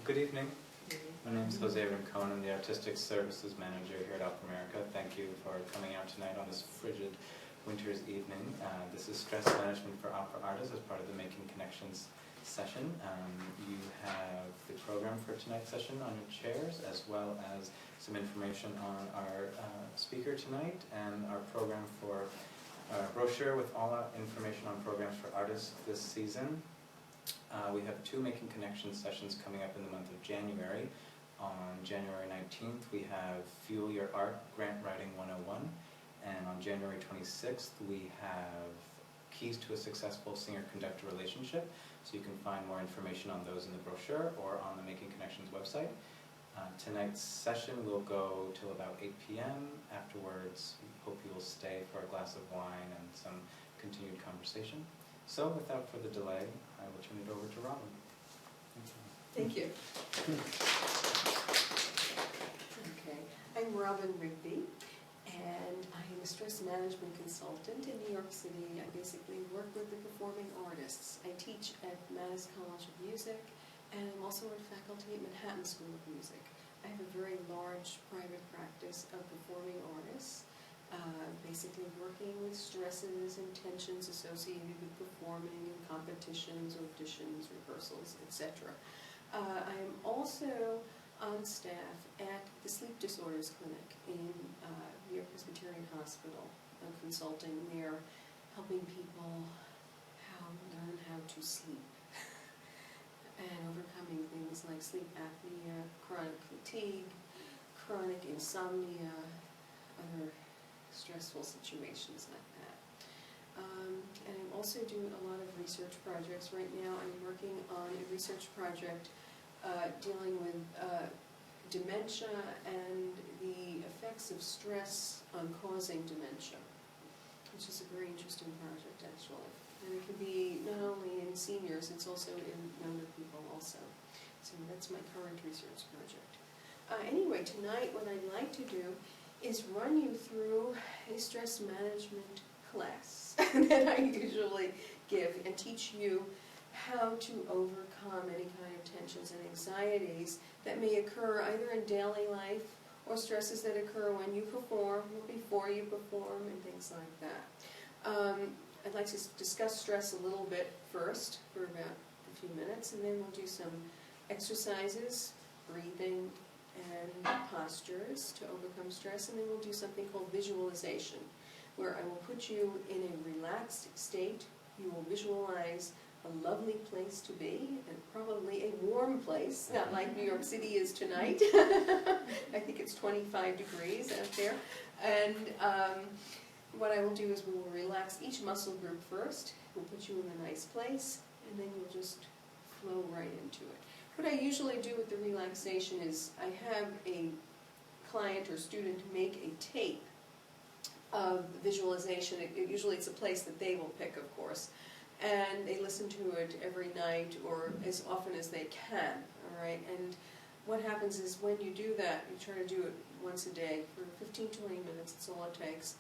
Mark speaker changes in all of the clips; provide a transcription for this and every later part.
Speaker 1: Good evening. My name is Jose Rincon. I'm the Artistic Services Manager here at Opera America. Thank you for coming out tonight on this frigid winter's evening. This is Stress Management for Opera Artists as part of the Making Connections session. You have the program for tonight's session on your chairs, as well as some information on our speaker tonight and our program for brochure with all our information on programs for artists this season. We have two Making Connections sessions coming up in the month of January. On January 19th, we have Fuel Your Art Grant Writing 101. And on January 26th, we have Keys to a Successful Singer-Conductor Relationship. So you can find more information on those in the brochure or on the Making Connections website. Tonight's session will go till about 8 p.m. Afterwards, we hope you will stay for a glass of wine and some continued conversation. So without further delay, I will turn it over to Robin.
Speaker 2: Thank you. Okay, I'm Robin Rigby, and I am a stress management consultant in New York City. I basically work with the performing artists. I teach at Mannes College of Music, and I'm also on faculty at Manhattan School of Music. I have a very large private practice of performing artists, basically working with stresses and tensions associated with performing in competitions, auditions, rehearsals, etc. I am also on staff at the Sleep Disorders Clinic in New York Presbyterian Hospital. I'm consulting there, helping people learn how to sleep and overcoming things like sleep apnea, chronic fatigue, chronic insomnia, other stressful situations like that. And I'm also doing a lot of research projects. Right now I'm working on a research project dealing with dementia and the effects of stress on causing dementia, which is a very interesting project actually. And it can be not only in seniors, it's also in younger people also. So that's my current research project. Anyway, tonight what I'd like to do is run you through a stress management class that I usually give and teach you how to overcome any kind of tensions and anxieties that may occur either in daily life or stresses that occur when you perform or before you perform and things like that. I'd like to discuss stress a little bit first for about a few minutes, and then we'll do some exercises, breathing, and postures to overcome stress, and then we'll do something called visualization, where I will put you in a relaxed state. You will visualize a lovely place to be, and probably a warm place, not like New York City is tonight. I think it's 25 degrees out there. And what I will do is we will relax each muscle group first. We'll put you in a nice place, and then you'll just flow right into it. What I usually do with the relaxation is I have a client or student make a tape of visualization. Usually it's a place that they will pick, of course, and they listen to it every night or as often as they can, all right? And what happens is when you do that, you try to do it once a day for 15, 20 minutes, that's all it takes.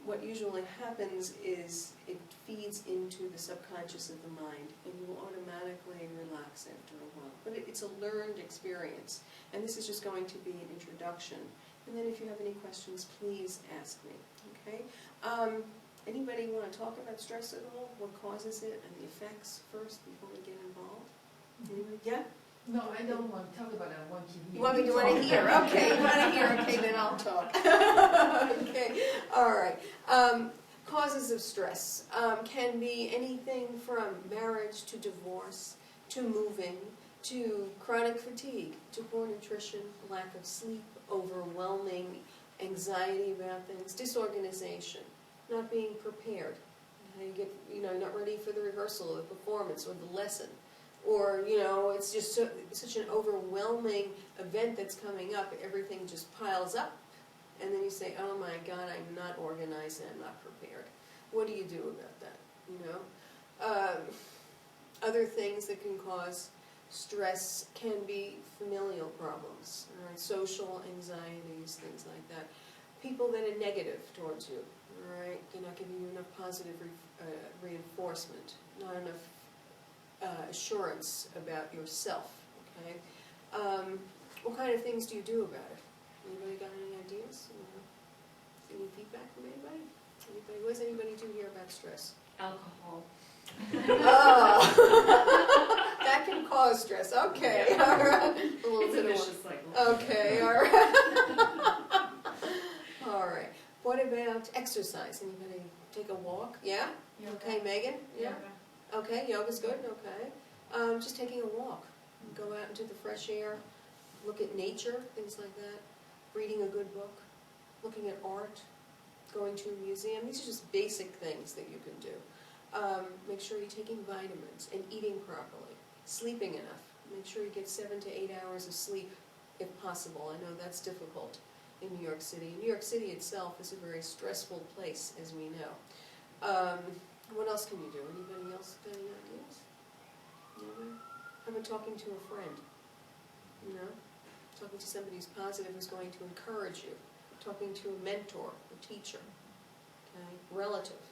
Speaker 2: What usually happens is it feeds into the subconscious of the mind, and you will automatically relax after a while. But it's a learned experience, and this is just going to be an introduction. And then if you have any questions, please ask me, okay? Anybody want to talk about stress at all? What causes it and the effects first before we get involved? Anybody? Yeah?
Speaker 3: No, I don't want to talk about it. I want to hear.
Speaker 2: You want me to want to hear? Okay, you want to hear? Okay, then I'll talk. Okay, all right. Causes of stress can be anything from marriage to divorce, to moving, to chronic fatigue, to poor nutrition, lack of sleep, overwhelming anxiety about things, disorganization, not being prepared. You get, not ready for the rehearsal, or the performance, or the lesson. Or, it's just such an overwhelming event that's coming up, everything just piles up, and then you say, oh my God, I'm not organized and I'm not prepared. What do you do about that, Other things that can cause stress can be familial problems, all right? Social anxieties, things like that. People that are negative towards you, all right? They're not giving you enough positive reinforcement, not enough assurance about yourself, okay? What kind of things do you do about it? Anybody got any ideas? Any feedback from anybody? Anybody? What does anybody do here about stress?
Speaker 3: Alcohol.
Speaker 2: Oh, that can cause stress. Okay, all right. A little
Speaker 3: It's a
Speaker 2: bit of
Speaker 3: vicious cycle.
Speaker 2: Okay, all right. All right. What about exercise? Anybody take a walk? Yeah? Okay, Megan? Yeah? Okay, yoga's good, okay. Just taking a walk. Go out into the fresh air, look at nature, things like that. Reading a good book, looking at art, going to a museum. These are just basic things that you can do. Make sure you're taking vitamins and eating properly. Sleeping enough. Make sure you get 7 to 8 hours of sleep if possible. I know that's difficult in New York City. New York City itself is a very stressful place, as we know. What else can you do? Anybody else got any ideas? Nobody? How about talking to a friend? You know? Talking to somebody who's positive, who's going to encourage you. Talking to a mentor, a teacher, okay? Relative,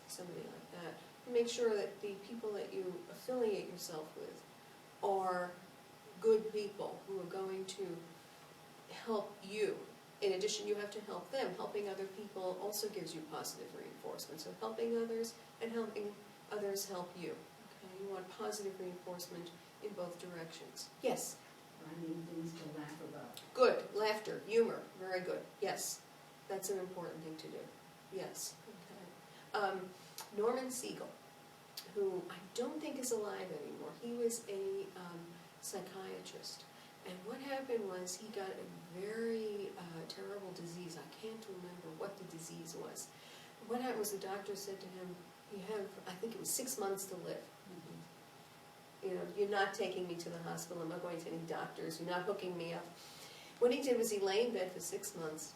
Speaker 2: somebody like that. And make sure that the people that you affiliate yourself with are good people who are going to help you. In addition, you have to help them. Helping other people also gives you positive reinforcement. So helping others and helping others help you. Okay? You want positive reinforcement in both directions. Yes?
Speaker 3: Finding things to laugh about.
Speaker 2: Good. Laughter, humor, very good. Yes. That's an important thing to do. Yes. Okay. Norman Siegel, who I don't think is alive anymore. He was a psychiatrist. And what happened was he got a very terrible disease. I can't remember what the disease was. What happened was the doctor said to him, you have, I think it was 6 months to live. You know, you're not taking me to the hospital. I'm not going to any doctors. You're not hooking me up. What he did was he lay in bed for 6 months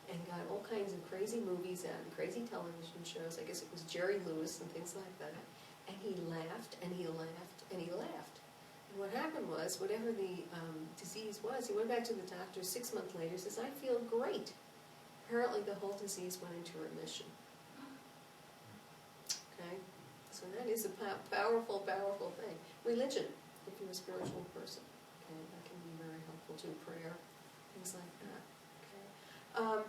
Speaker 2: and got all kinds of crazy movies out and crazy television shows. I guess it was Jerry Lewis and things like that. And he laughed and he laughed and he laughed. And what happened was, whatever the disease was, he went back to the doctor 6 months later and says, I feel great. Apparently the whole disease went into remission. Okay? So that is a powerful, powerful thing. Religion, if you're a spiritual person. Okay? That can be very helpful too. Prayer, things like that. Okay?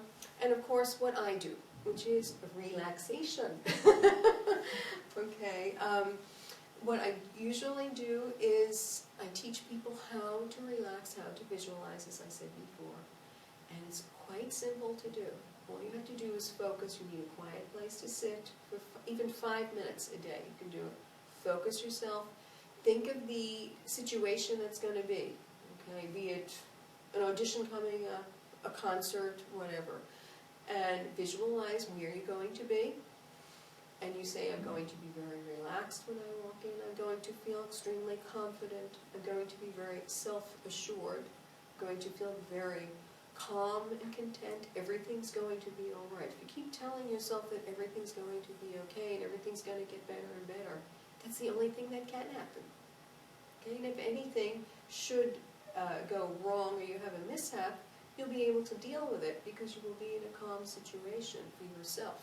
Speaker 2: And of course, what I do, which is relaxation. Okay? What I usually do is I teach people how to relax, how to visualize, as I said before. And it's quite simple to do. All you have to do is focus. You need a quiet place to sit for even 5 minutes a day. You can do it. Focus yourself. Think of the situation that's going to be. Okay, be it an audition coming up, a concert, whatever. And visualize where you're going to be. And you say, I'm going to be very relaxed when I walk in. I'm going to feel extremely confident. I'm going to be very self-assured. I'm going to feel very calm and content. Everything's going to be all right. If you keep telling yourself that everything's going to be okay and everything's going to get better and better, that's the only thing that can happen. Okay? And if anything should go wrong or you have a mishap, you'll be able to deal with it because you will be in a calm situation for yourself.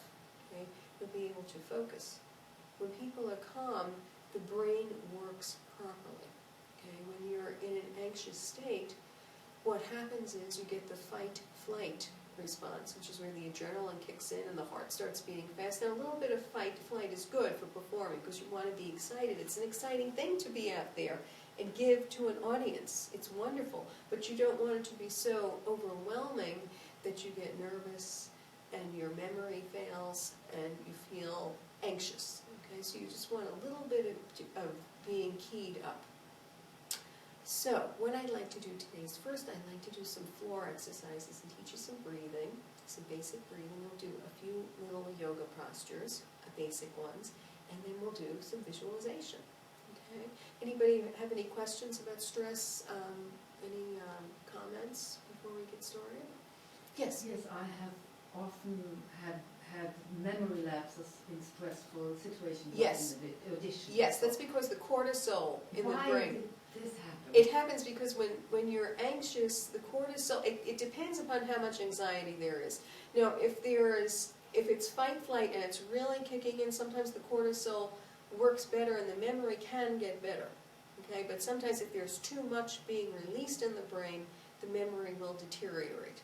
Speaker 2: Okay? You'll be able to focus. When people are calm, the brain works properly. Okay? When you're in an anxious state, what happens is you get the fight-flight response, which is where the adrenaline kicks in and the heart starts beating fast. Now, a little bit of fight-flight is good for performing because you want to be excited. It's an exciting thing to be out there and give to an audience. It's wonderful, but you don't want it to be so overwhelming that you get nervous and your memory fails and you feel anxious. Okay, so you just want a little bit of being keyed up. So, what I'd like to do today is first I'd like to do some floor exercises and teach you some breathing, some basic breathing. We'll do a few little yoga postures, basic ones, and then we'll do some visualization. Okay? Anybody have any questions about stress? Any comments before we get started? Yes?
Speaker 3: Yes, I have often had memory lapses in stressful situations.
Speaker 2: Yes.
Speaker 3: Like in the audition.
Speaker 2: Yes, that's because the cortisol in the brain.
Speaker 3: Why did this happen?
Speaker 2: It happens because when you're anxious, the cortisol, it depends upon how much anxiety there is. Now, if it's fight-flight and it's really kicking in, sometimes the cortisol works better and the memory can get better. Okay, but sometimes if there's too much being released in the brain, the memory will deteriorate.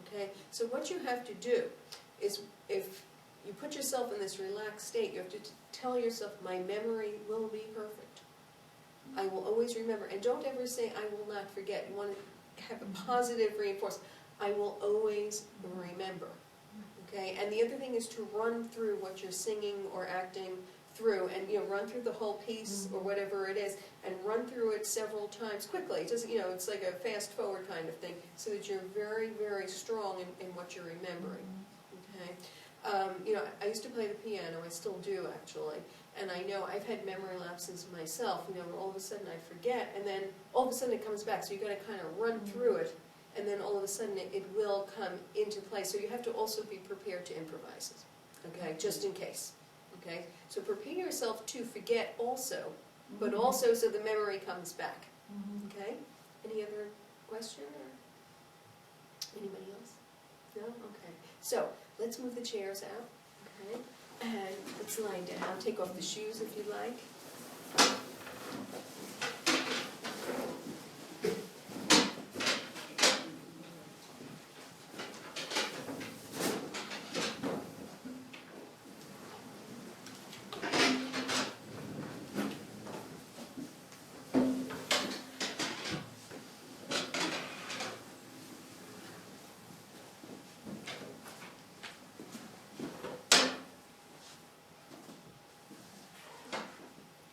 Speaker 2: Okay, so what you have to do is, if you put yourself in this relaxed state, you have to tell yourself, my memory will be perfect. I will always remember. And don't ever say, I will not forget. You want to have a positive reinforcement. I will always remember. Okay, and the other thing is to run through what you're singing or acting through, and run through the whole piece or whatever it is, and run through it several times quickly. It doesn't, it's like a fast forward kind of thing, so that you're very, very strong in what you're remembering. Okay, I used to play the piano. I still do actually, and I know I've had memory lapses myself. Where all of a sudden I forget, and then all of a sudden it comes back. So you got to kind of run through it, and then all of a sudden it will come into play. So you have to also be prepared to improvise it. Okay, just in case. Okay, so prepare yourself to forget also, but also so the memory comes back. Okay, any other question or anybody else? No? Okay, so let's move the chairs out. Okay, and let's lie down. Take off the shoes if you like.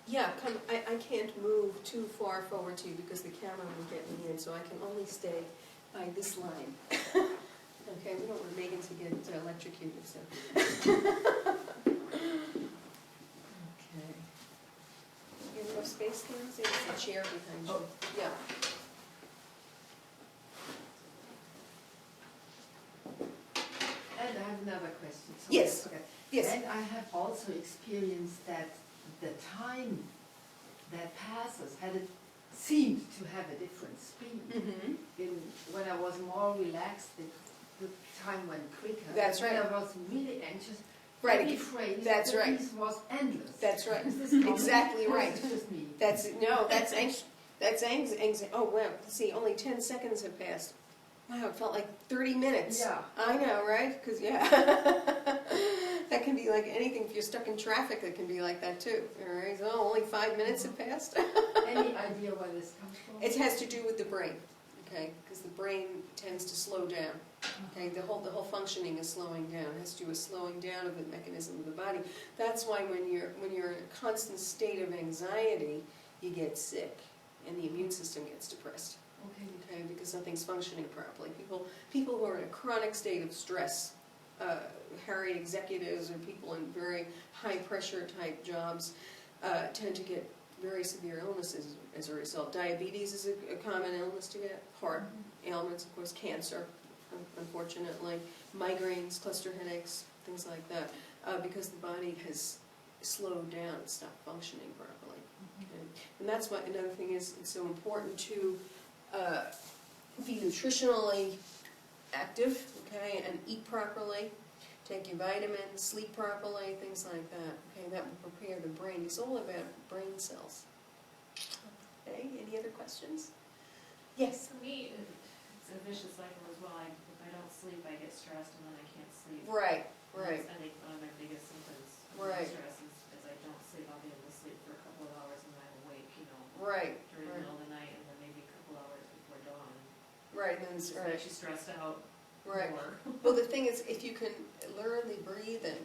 Speaker 2: Yeah, I can't move too far forward to you because the camera will get me in, so I can only stay by this line. Okay, we don't want Megan to get electrocuted, so. Okay. You have enough space, Karen? There's a chair behind you. Yeah.
Speaker 3: And I have another question. So
Speaker 2: Yes.
Speaker 3: Okay.
Speaker 2: Yes.
Speaker 3: And I have also experienced that the time that passes seemed to have a different speed. When I was more relaxed, the time went quicker.
Speaker 2: That's right.
Speaker 3: When I was really anxious,
Speaker 2: Right.
Speaker 3: really afraid,
Speaker 2: That's
Speaker 3: the
Speaker 2: right.
Speaker 3: piece was endless.
Speaker 2: That's right.
Speaker 3: Is this common?
Speaker 2: Exactly
Speaker 3: Or
Speaker 2: right.
Speaker 3: is it just me?
Speaker 2: That's anxiety. Oh, wow. See, only 10 seconds have passed. Wow, it felt like 30 minutes.
Speaker 3: Yeah.
Speaker 2: I know, right? Because, yeah. That can be like anything. If you're stuck in traffic, it can be like that, too. All right? So only 5 minutes have passed.
Speaker 3: Any idea where this comes from?
Speaker 2: It has to do with the brain, okay? Because the brain tends to slow down. Okay, the whole functioning is slowing down. It has to do with slowing down of the mechanism of the body. That's why when you're in a constant state of anxiety, you get sick, and the immune system gets depressed. Okay, because nothing's functioning properly. People who are in a chronic state of stress, harried executives or people in very high pressure type jobs, tend to get very severe illnesses as a result. Diabetes is a common illness to get. Heart ailments, of course, cancer, unfortunately, migraines, cluster headaches, things like that, because the body has slowed down, stopped functioning properly. Okay? And that's why another thing is it's so important to be nutritionally active, okay, and eat properly, take your vitamins, sleep properly, things like that. Okay, that will prepare the brain. It's all about brain cells. Okay, any other questions? Yes.
Speaker 4: For me, it's a vicious cycle as well. If I don't sleep, I get stressed, and then I can't sleep.
Speaker 2: Right,
Speaker 4: And
Speaker 2: right.
Speaker 4: that's, I think, one of my biggest symptoms of
Speaker 2: Right.
Speaker 4: stress is I don't sleep. I'll be able to sleep for a couple of hours, and then I'm awake,
Speaker 2: Right,
Speaker 4: during the
Speaker 2: right.
Speaker 4: middle of the night, and then maybe a couple hours before dawn.
Speaker 2: Right, and then it's,
Speaker 4: Just
Speaker 2: right.
Speaker 4: makes you stressed out
Speaker 2: Right.
Speaker 4: more.
Speaker 2: Well, the thing is, if you can learn the breathing,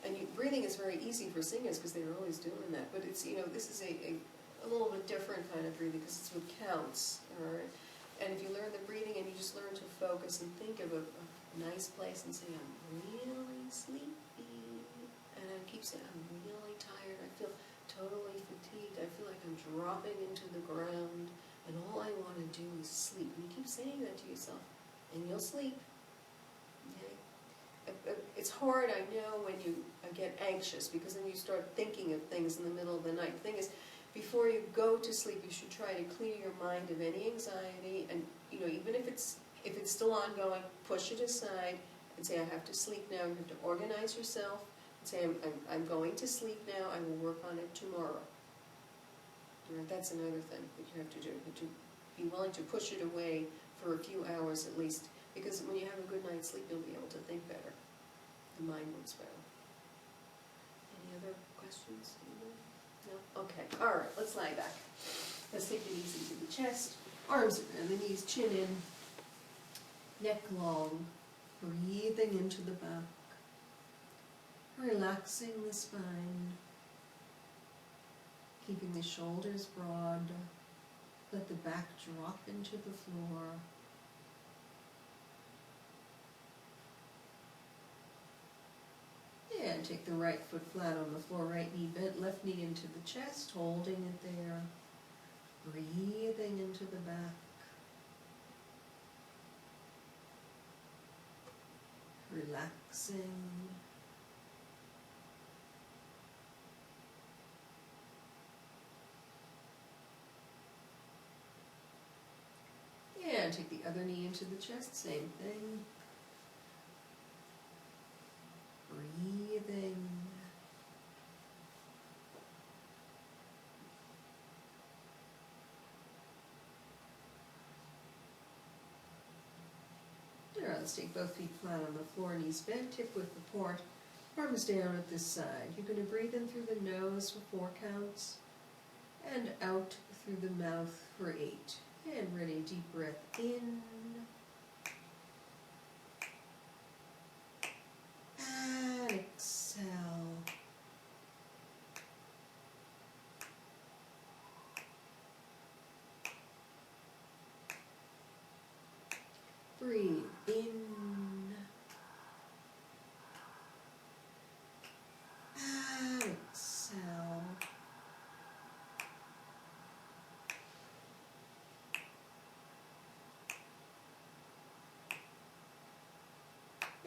Speaker 2: and breathing is very easy for singers because they're always doing that, but it's, this is a little bit different kind of breathing because it's with counts, all right? And if you learn the breathing and you just learn to focus and think of a nice place and say, I'm really sleepy, and I keep saying, I'm really tired, I feel totally fatigued, I feel like I'm dropping into the ground, and all I want to do is sleep. And you keep saying that to yourself, and you'll sleep. Okay? It's hard, I know, when you get anxious, because then you start thinking of things in the middle of the night. The thing is, before you go to sleep, you should try to clear your mind of any anxiety, and even if it's still ongoing, push it aside and say, I have to sleep now. You have to organize yourself and say, I'm going to sleep now. I will work on it tomorrow. Right, that's another thing that you have to do, to be willing to push it away for a few hours at least, because when you have a good night's sleep, you'll be able to think better. The mind works better. Any other questions? No? Okay, all right, let's lie back. Let's take the knees into the chest, arms around the knees, chin in, neck long, breathing into the back, relaxing the spine, keeping the shoulders broad, let the back drop into the floor. And take the right foot flat on the floor, right knee bent, left knee into the chest, holding it there, breathing into the back. Relaxing. And take the other knee into the chest, same thing. Breathing. All right, let's take both feet flat on the floor, knees bent, hip width apart, arms down at this side. You're going to breathe in through the nose for 4 counts, and out through the mouth for 8. And ready, deep breath in. And exhale. Breathe in. And exhale.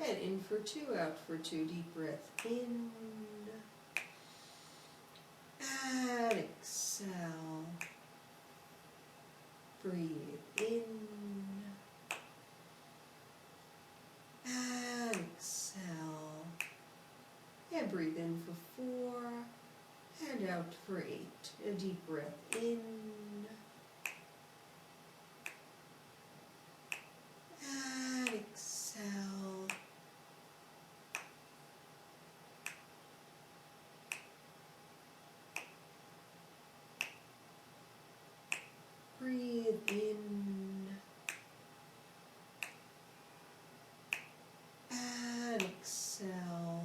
Speaker 2: And in for 2, out for 2, deep breath in. And exhale. Breathe in. And exhale. And breathe in for 4. And out for 8. A deep breath in. And exhale. Breathe in. And exhale.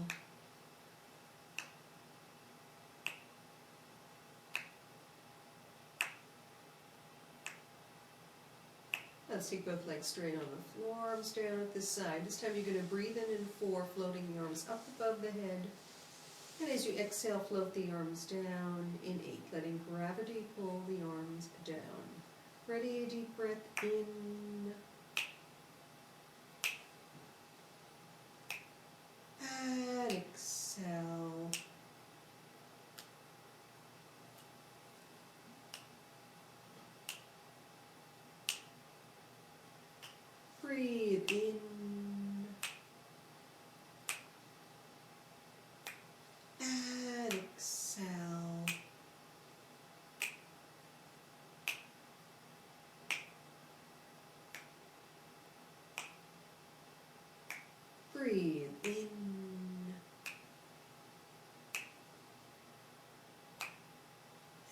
Speaker 2: Let's take both legs straight on the floor, arms down at this side. This time you're going to breathe in 4, floating the arms up above the head. And as you exhale, float the arms down in 8, letting gravity pull the arms down. Ready, a deep breath in. And exhale. Breathe in. And exhale. Breathe in.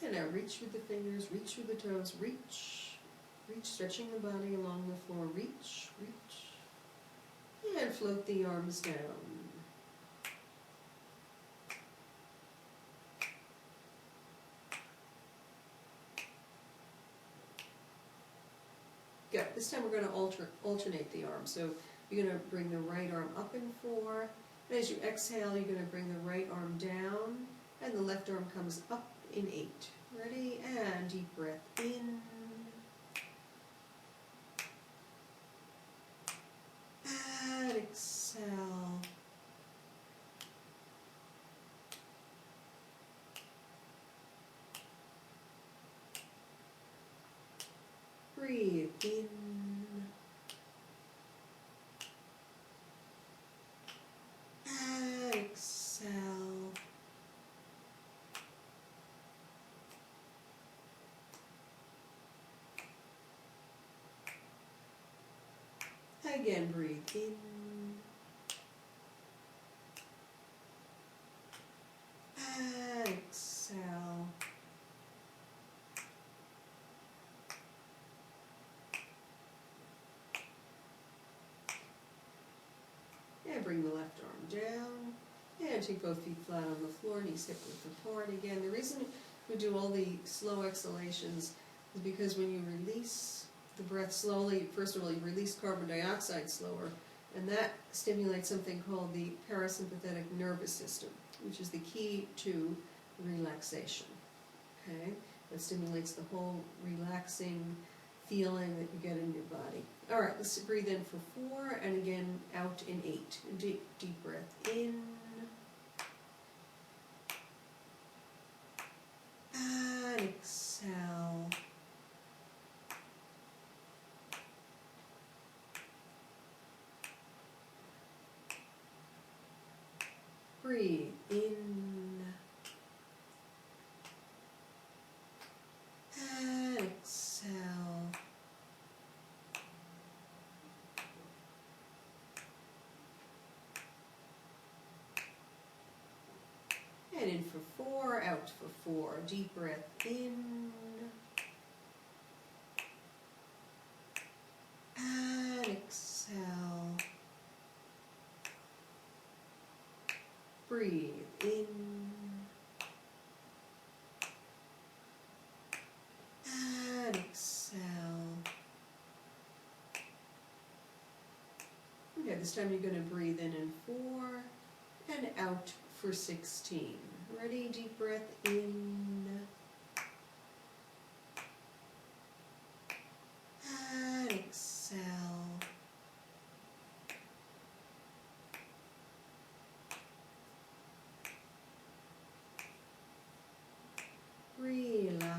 Speaker 2: And now reach with the fingers, reach with the toes, reach, stretching the body along the floor, reach. And float the arms down. Good. This time we're going to alternate the arms. So you're going to bring the right arm up in 4. And as you exhale, you're going to bring the right arm down. And the left arm comes up in 8. Ready? And deep breath in. And exhale. Breathe in. And exhale. Again, breathe in. And exhale. And bring the left arm down. And take both feet flat on the floor, knees hip width apart. Again, the reason we do all the slow exhalations is because when you release the breath slowly, first of all, you release carbon dioxide slower, and that stimulates something called the parasympathetic nervous system, which is the key to relaxation. Okay? That stimulates the whole relaxing feeling that you get in your body. All right, let's breathe in for 4, and again out in 8. Deep, deep breath in. And exhale. Breathe in. And exhale. And in for 4, out for 4. Deep breath in. And exhale. Breathe in. And exhale. Okay, this time you're going to breathe in 4 and out for 16. Ready? Deep breath in. And exhale. Relax.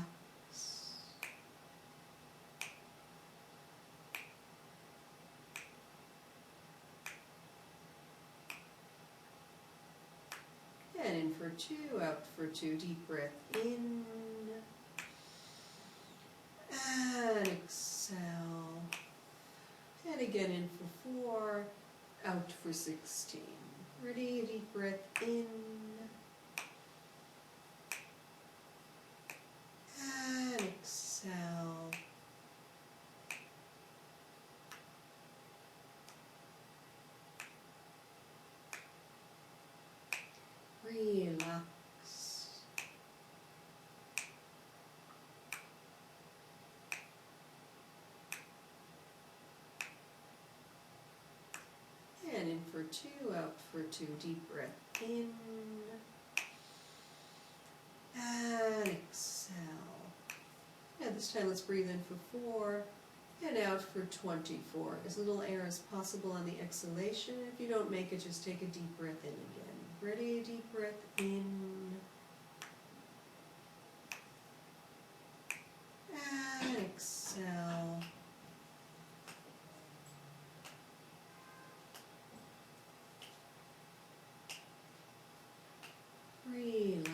Speaker 2: And in for 2, out for 2. Deep breath in. And exhale. And again in for 4, out for 16. Ready? Deep breath in. And exhale. Relax. And in for 2, out for 2. Deep breath in. And exhale. And this time let's breathe in for 4 and out for 24. As little air as possible on the exhalation. If you don't make it, just take a deep breath in again. Ready? Deep breath in. And exhale. Relax.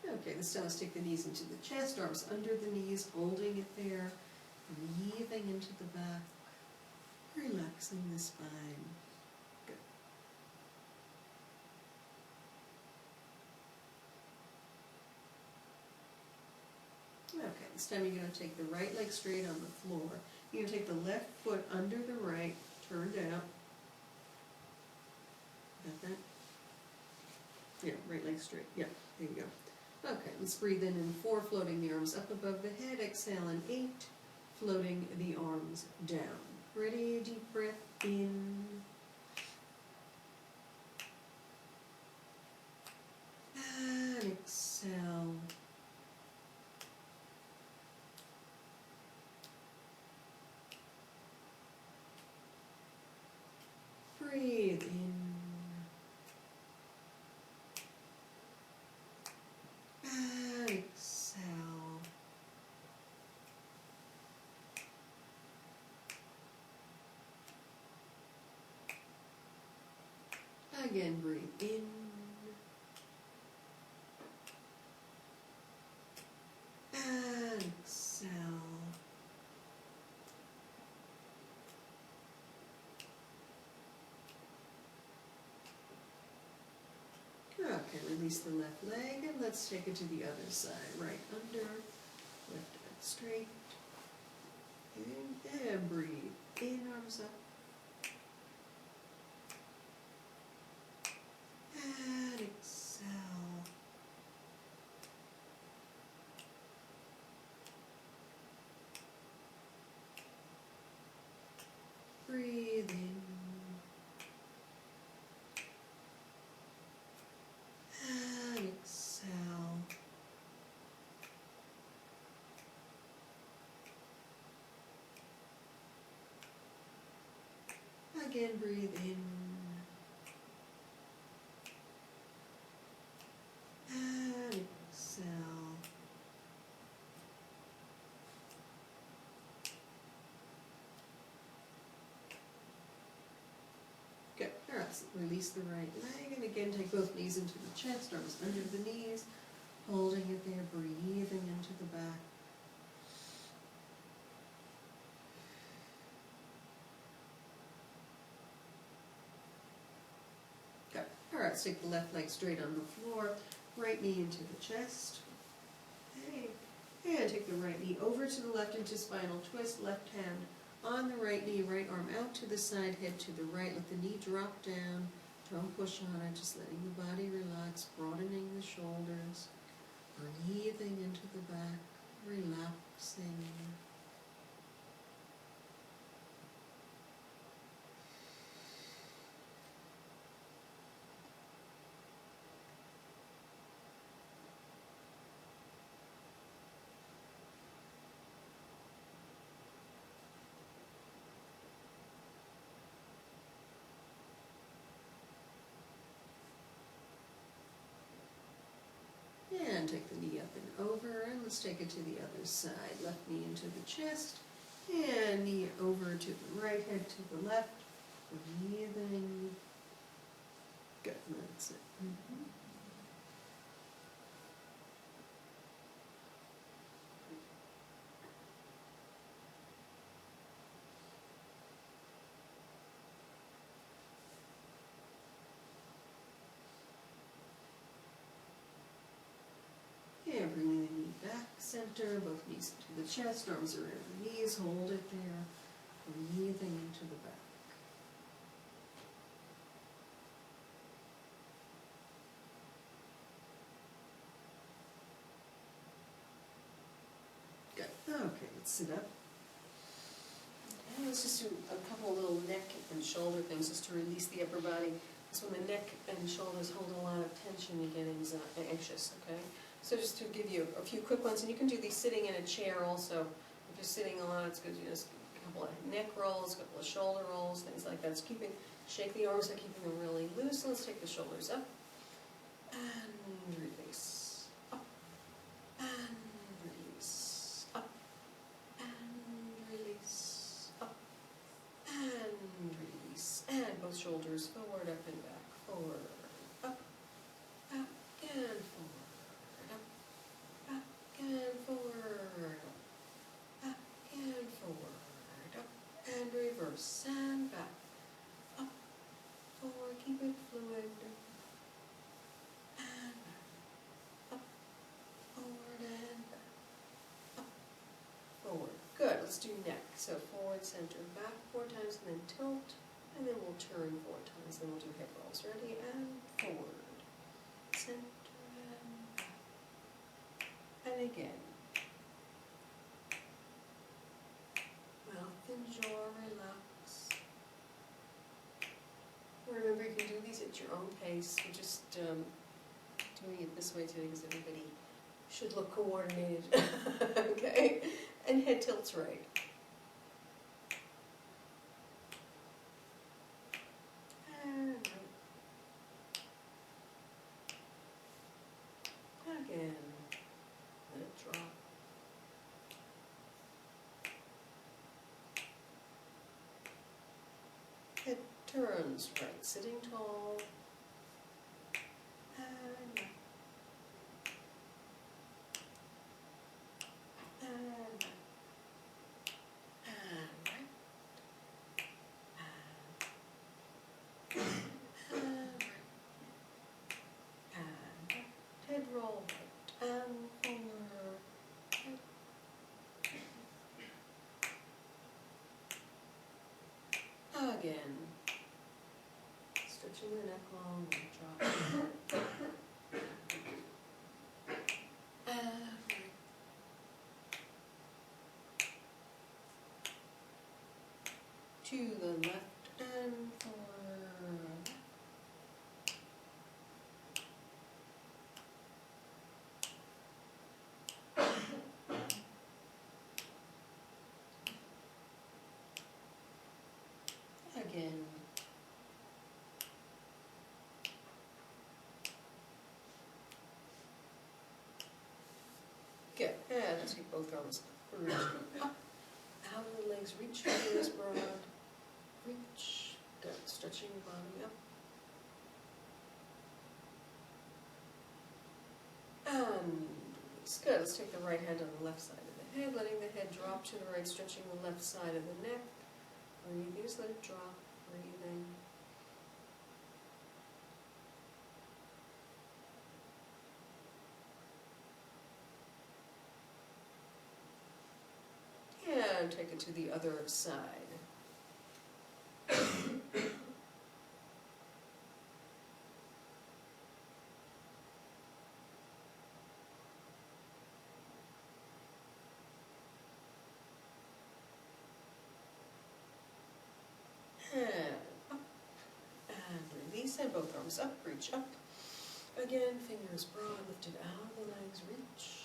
Speaker 2: Okay, this time let's take the knees into the chest, arms under the knees, holding it there, breathing into the back, relaxing the spine. Good. Okay, this time you're going to take the right leg straight on the floor. You're going to take the left foot under the right, turned out. Got that? Yeah, right leg straight. Yeah, there you go. Okay, let's breathe in 4, floating the arms up above the head. Exhale in 8, floating the arms down. Ready? Deep breath in. And exhale. Breathe in. And exhale. Again, breathe in. And exhale. Okay, release the left leg and let's take it to the other side. Right under, left leg straight. And breathe in, arms up. And exhale. Breathe in. And exhale. Again, breathe in. And exhale. Good. All right, so release the right leg, and again take both knees into the chest, arms under the knees, holding it there, breathing into the back. Good. All right, stick the left leg straight on the floor, right knee into the chest. Okay. And take the right knee over to the left into spinal twist, left hand on the right knee, right arm out to the side, head to the right. Let the knee drop down. Don't push on it, just letting the body relax, broadening the shoulders, breathing into the back, relaxing. And take the knee up and over, and let's take it to the other side. Left knee into the chest, and knee over to the right, head to the left. Breathing. Good, that's it. And bringing the knee back, center, both knees to the chest, arms around the knees, hold it there, breathing into the back. Good. Okay, let's sit up. And let's just do a couple of little neck and shoulder things just to release the upper body. Because when the neck and shoulders hold a lot of tension, you get anxious, okay? So just to give you a few quick ones, and you can do these sitting in a chair also. If you're sitting a lot, it's good to just a couple of neck rolls, a couple of shoulder rolls, things like that. Just shake the arms by keeping them really loose. And let's take the shoulders up and release, up and release, up and release, up and release, and both shoulders forward, up and back, forward, up, back and forward. And forward, up and forward, up and reverse and back, up, forward, keep it fluid, and back, up, forward and back, up, forward. Good, let's do neck. So forward, center, back 4 times, and then tilt, and then we'll turn 4 times, then we'll do hip rolls. Ready? And forward, center, and back. And again, mouth and jaw relax. Remember, you can do these at your own pace. We're just doing it this way today because everybody should look coordinated. Okay? And head tilts right. And right. Again. Let it drop. Head turns right, sitting tall, to the left and forward. Again. Good, and take both arms reach up, out of the legs, reach fingers broad, reach, good, stretching your body up. And release, good, let's take the right hand on the left side of the head, letting the head drop to the right, stretching the left side of the neck. Breathing, just let it drop, breathing. And take it to the other side. And up, and release, and both arms up, reach up. Again, fingers broad, lifted out of the legs, reach.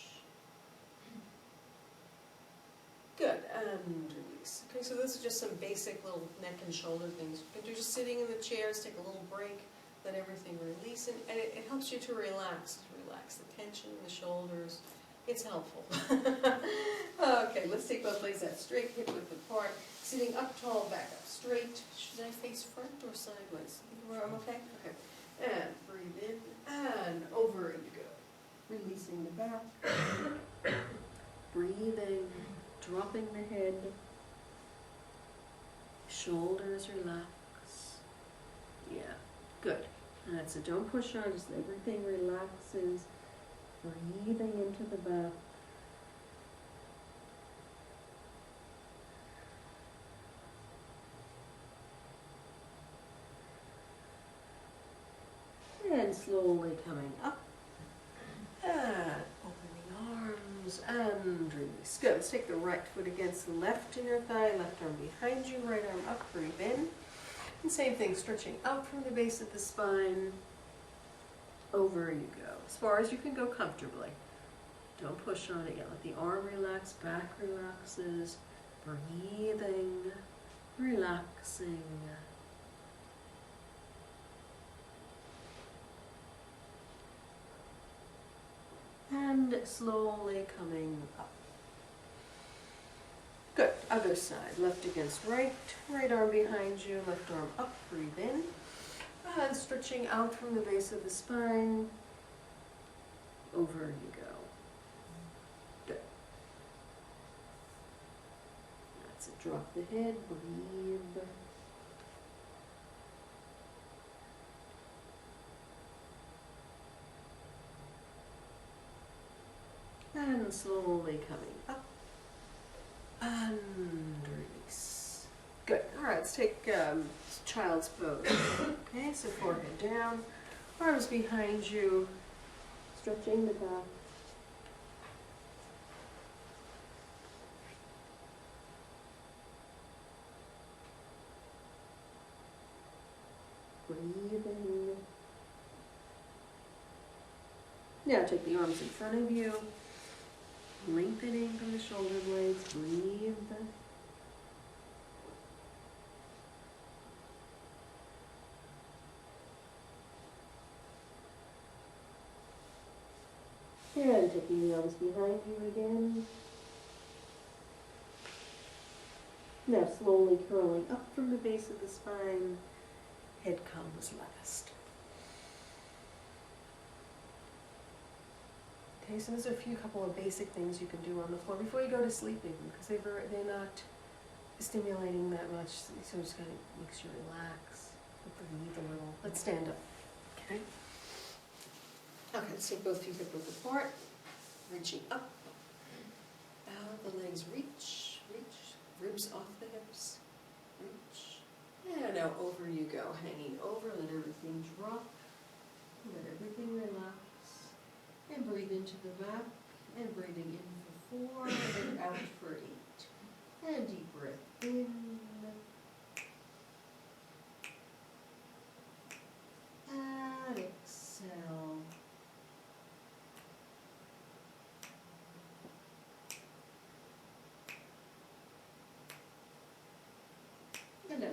Speaker 2: Good, and release. Okay, so this is just some basic little neck and shoulder things. You can do just sitting in the chairs, take a little break, let everything release, and it helps you to relax the tension in the shoulders. It's helpful. Okay, let's take both legs out straight, hip width apart, sitting up tall, back up straight. Should I face front or sideways? Where I'm okay? Okay. And breathe in, and over you go. Releasing the back. Breathing. Dropping the head, shoulders relax. Yeah, good. That's it. Don't push on, just everything relaxes. Breathing into the back. And slowly coming up. And opening arms and release. Good. Let's take the right foot against the left inner thigh, left arm behind you, right arm up, breathe in. And same thing, stretching out from the base of the spine. Over you go, as far as you can go comfortably. Don't push on it yet. Let the arm relax, back relaxes. Breathing, relaxing. And slowly coming up. Good. Other side. Left against right. Right arm behind you. Left arm up. Breathe in. And stretching out from the base of the spine. Over you go. Good. That's it. Drop the head. Breathe. And slowly coming up. And release. Good. All right, let's take child's pose. Okay, so forehead down, arms behind you, stretching the back. Breathing. Now take the arms in front of you. Lengthening from the shoulder blades, breathe. And taking the arms behind you again. Now slowly curling up from the base of the spine, head comes last. Okay, so there's a couple of basic things you can do on the floor before you go to sleep even, because they're not stimulating that much, so it just kind of makes you relax, breathe a little. Let's stand up, okay? Okay, let's take both feet hip width apart, reaching up, out the legs, reach, ribs off the hips, reach, and now over you go, hanging over, let everything drop, let everything relax. And breathe into the back, and breathing in for 4, and out for 8. And deep breath in,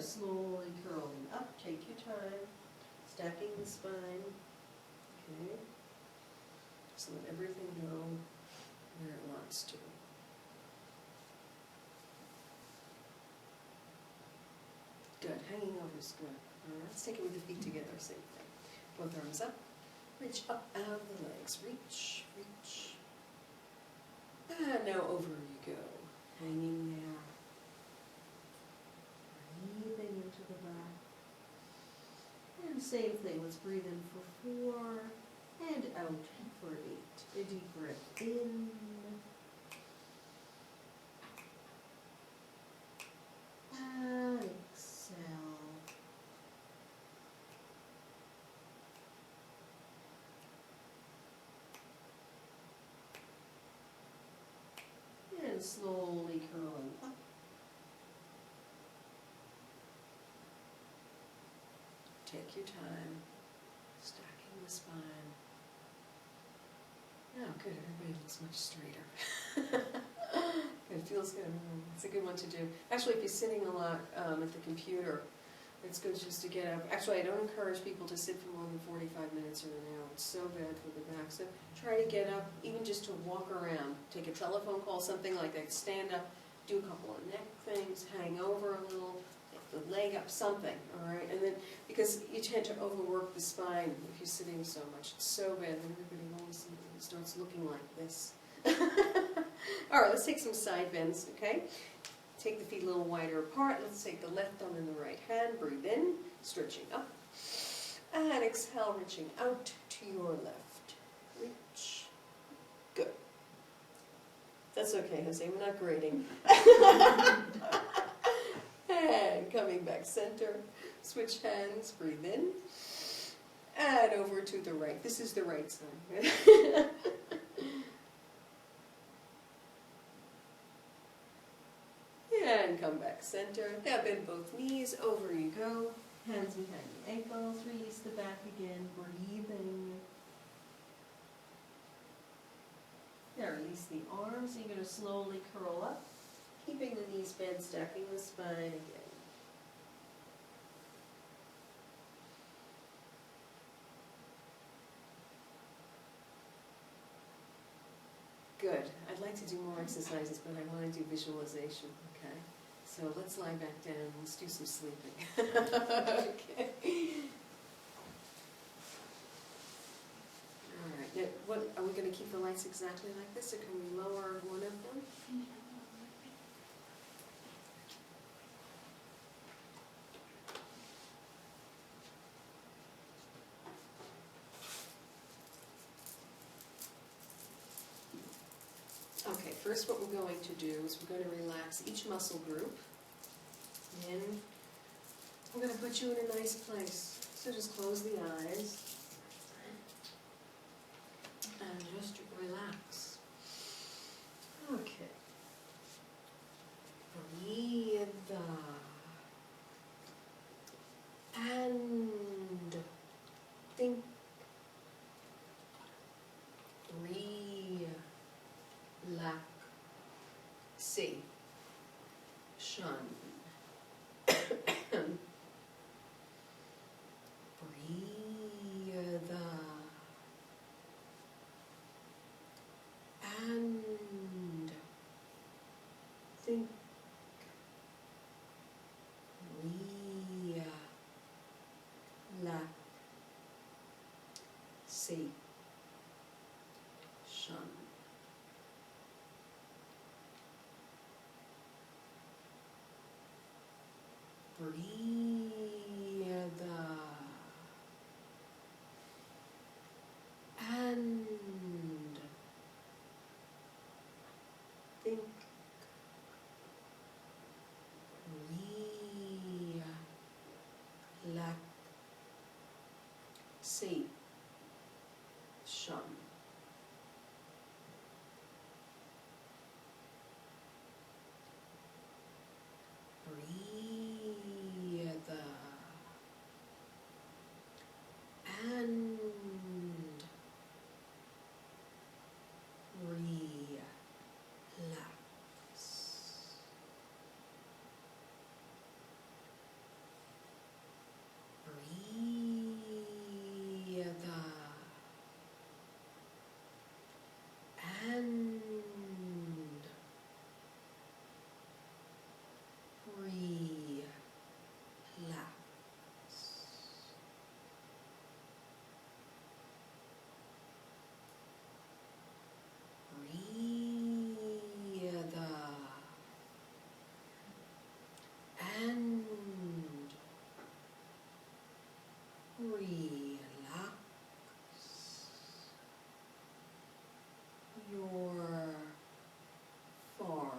Speaker 2: slowly curling up, take your time, stacking the spine, okay? So let everything go where it wants to. Good, hanging over is good. All right, let's take it with the feet together, same thing. Both arms up, reach up out of the legs, reach, reach. And now over you go, hanging there. Breathing into the back. And same thing, let's breathe in for 4 and out for 8. A deep breath in. And exhale. And slowly curling up. Take your time, stacking the spine. Oh, good, everybody looks much straighter. It feels good. It's a good one to do. Actually, if you're sitting a lot at the computer, it's good just to get up. Actually, I don't encourage people to sit for more than 45 minutes or an hour. It's so bad for the back. So try to get up, even just to walk around. Take a telephone call, something like that. Stand up, do a couple of neck things, hang over a little, take the leg up, something, all right? And then, because you tend to overwork the spine if you're sitting so much. It's so bad that everybody always starts looking like this. All right, let's take some side bends, okay? Take the feet a little wider apart. Let's take the left thumb in the right hand. Breathe in, stretching up. And exhale, reaching out to your left. Reach. Good. That's okay, Jose, we're not grading. And coming back center. Switch hands, breathe in. And over to the right. This is the right side. And come back center. Now bend both knees, over you go. Hands behind the ankles, release the back again, breathing. Now release the arms, you're going to slowly curl up, keeping the knees bent, stacking the spine again. Good. I'd like to do more exercises, but I want to do visualization, okay? So let's lie back down. Let's do some sleeping. Okay. All right. Now, what, are we going to keep the lights exactly like this, or can we lower one of them? Okay, first what we're going to do is we're going to relax each muscle group. And we're going to put you in a nice place. So just close the eyes. And just relax. Okay. Breathe. And think. Relaxation. Breathe. And think. Relaxation. Breathe. And think. Relaxation. your forehead.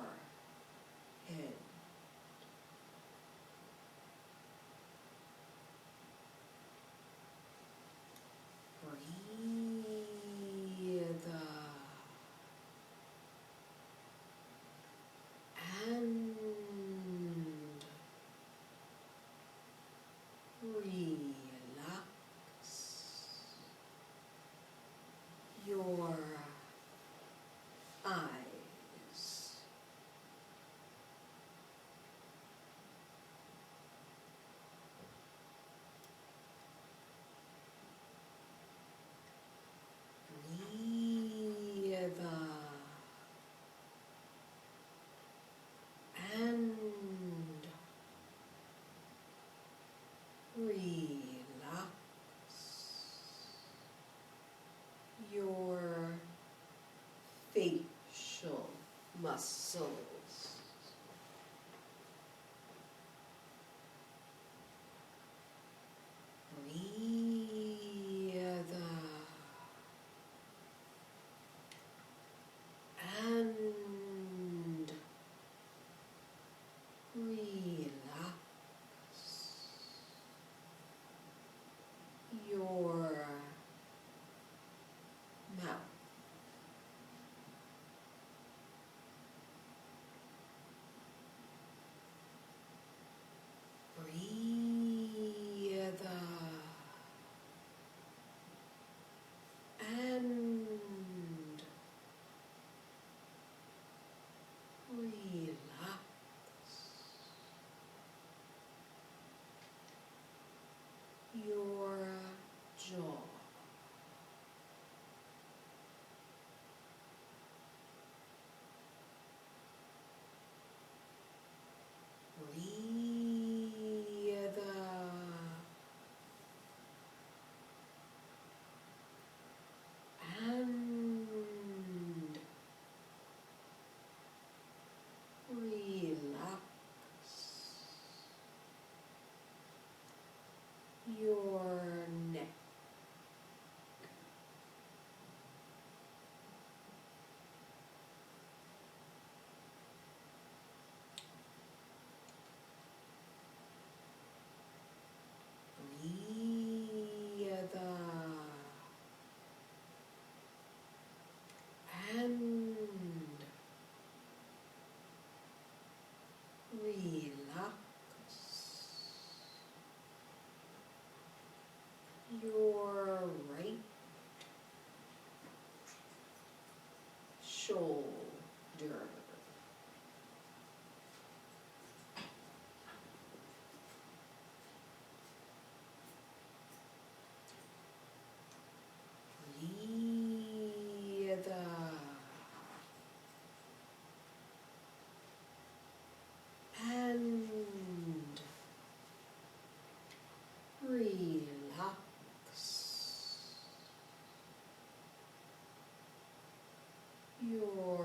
Speaker 2: Breathe and relax your eyes. Breathe and relax your facial muscles. Breathe and relax your mouth. Breathe and relax your jaw. Breathe and relax your neck. Breathe and relax your right shoulder. Breathe and relax your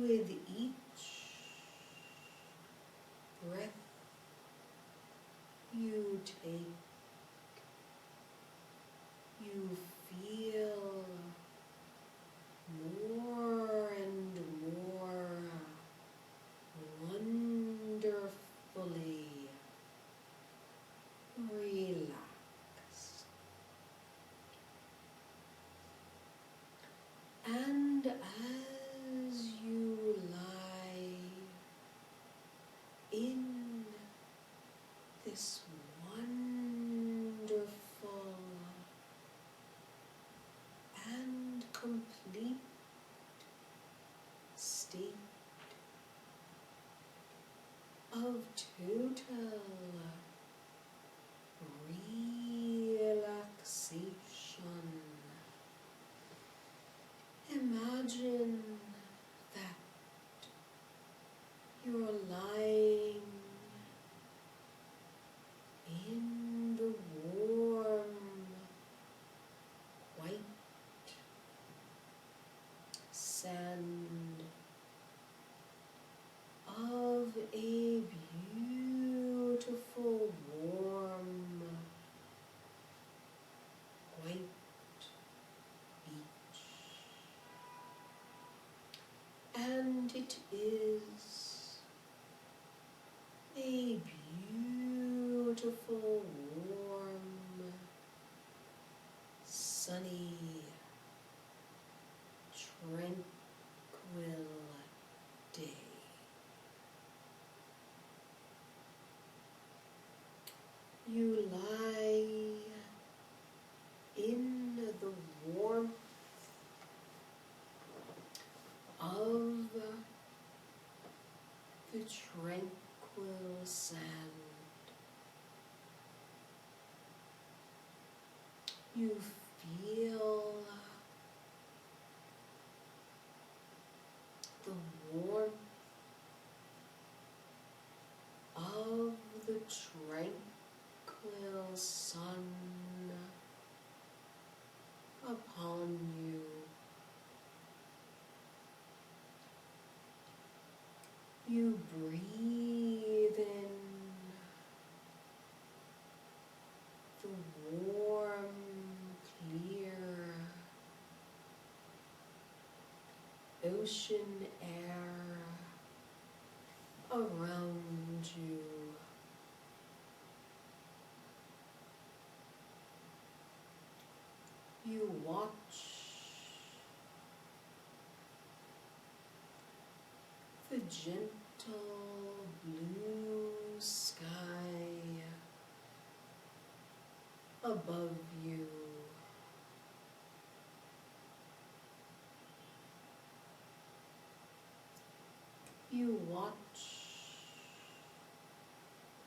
Speaker 2: with each breath you take, you feel more and more wonderfully relaxed. And as you lie in this wonderful and complete state of total relaxation, imagine that you're lying in the warm, white sand of a beautiful, warm, white beach. And it is a beautiful, warm, sunny, tranquil day. You lie in the warmth of the tranquil sand. You feel the warmth of the tranquil sun upon you. You breathe in the warm, clear ocean air around you. You watch the gentle blue sky above you. You watch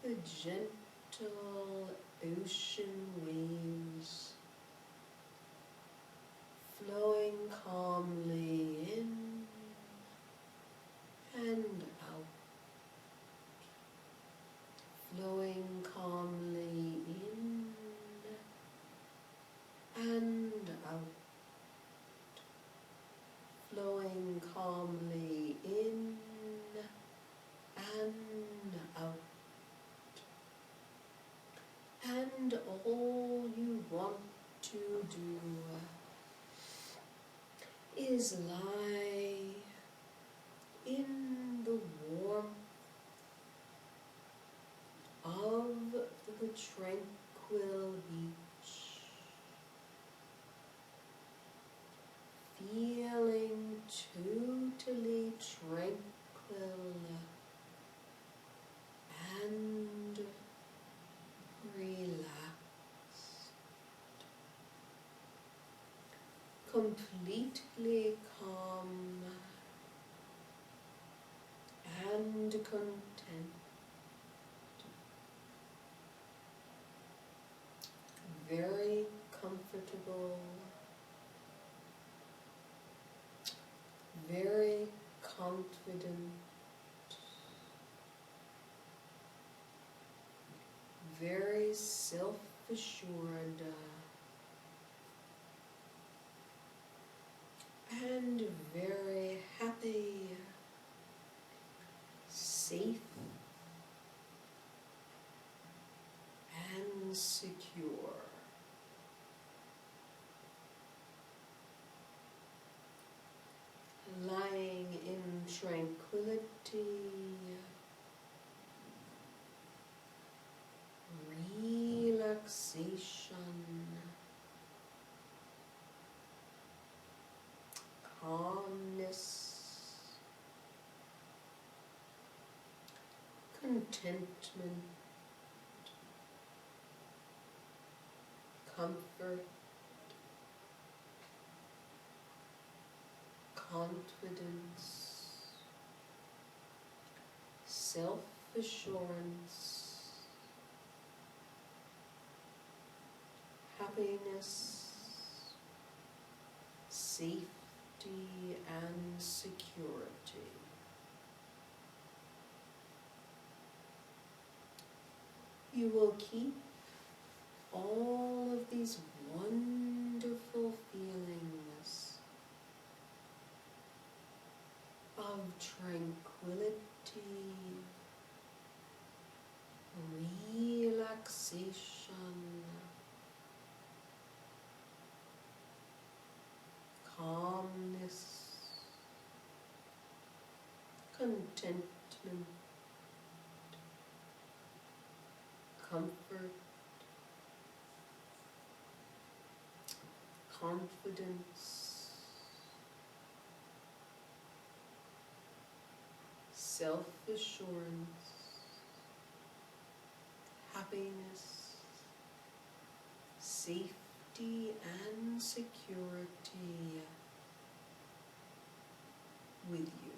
Speaker 2: the gentle ocean waves flowing calmly in and out, flowing calmly in and out, flowing calmly in and out. And all you want to do is lie in the warmth of the tranquil beach, feeling totally tranquil and relaxed, completely calm and content, very comfortable, very confident, very self-assured, and very happy contentment, comfort, confidence, self-assurance, happiness, safety and security. You will keep all of these wonderful feelings of tranquility, relaxation, calmness, contentment, comfort, confidence, self-assurance, happiness, safety and security with you.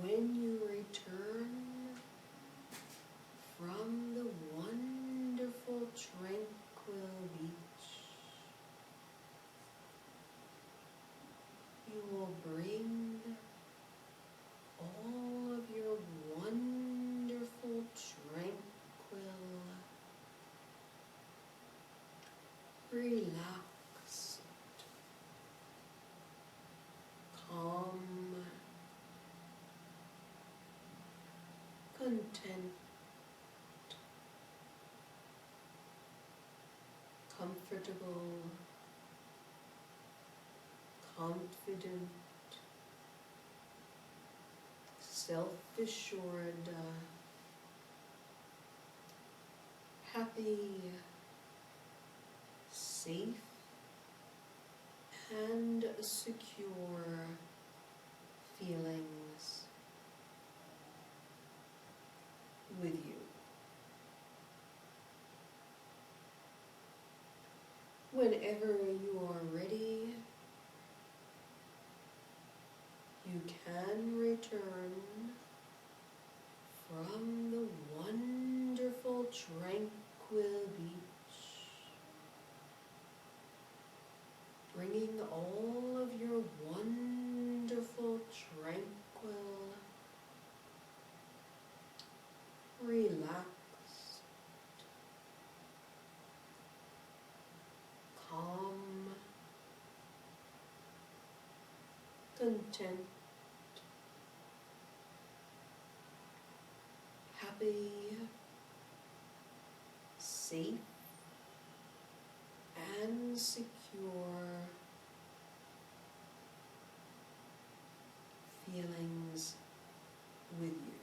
Speaker 2: When you return from the wonderful tranquil beach, you will bring all of your wonderful tranquil, relaxed, calm, content, comfortable, confident, self-assured, happy, safe, and secure feelings with you. Whenever you are ready, you can return from the wonderful tranquil beach, bringing all of your wonderful tranquil, relaxed, calm, content, happy, safe, and secure feelings with you.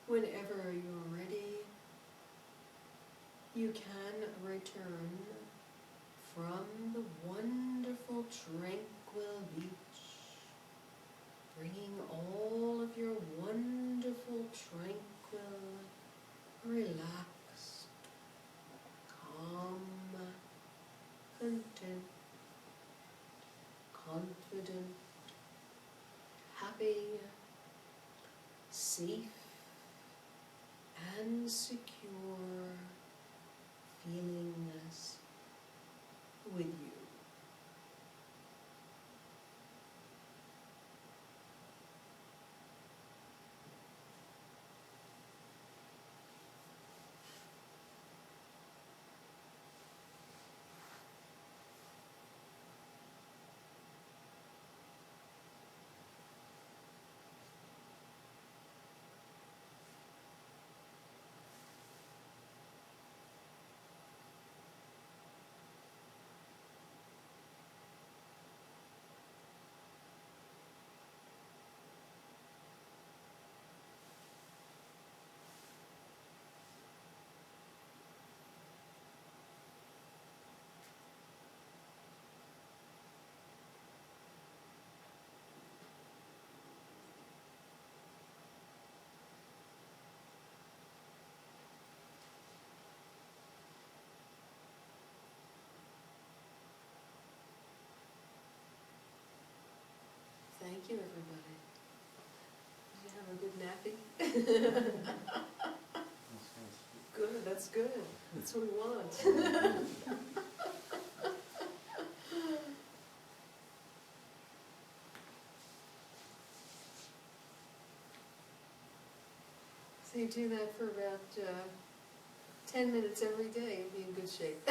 Speaker 2: Whenever you're ready, you can return from the wonderful tranquil beach, bringing all of your wonderful tranquil, relaxed, calm, content, confident, happy, safe, and secure feelingness with you. Thank you, everybody. Did you have a good nappy? Good, that's good. That's what we want. So you do that for about 10 minutes every day, you'll be in good shape.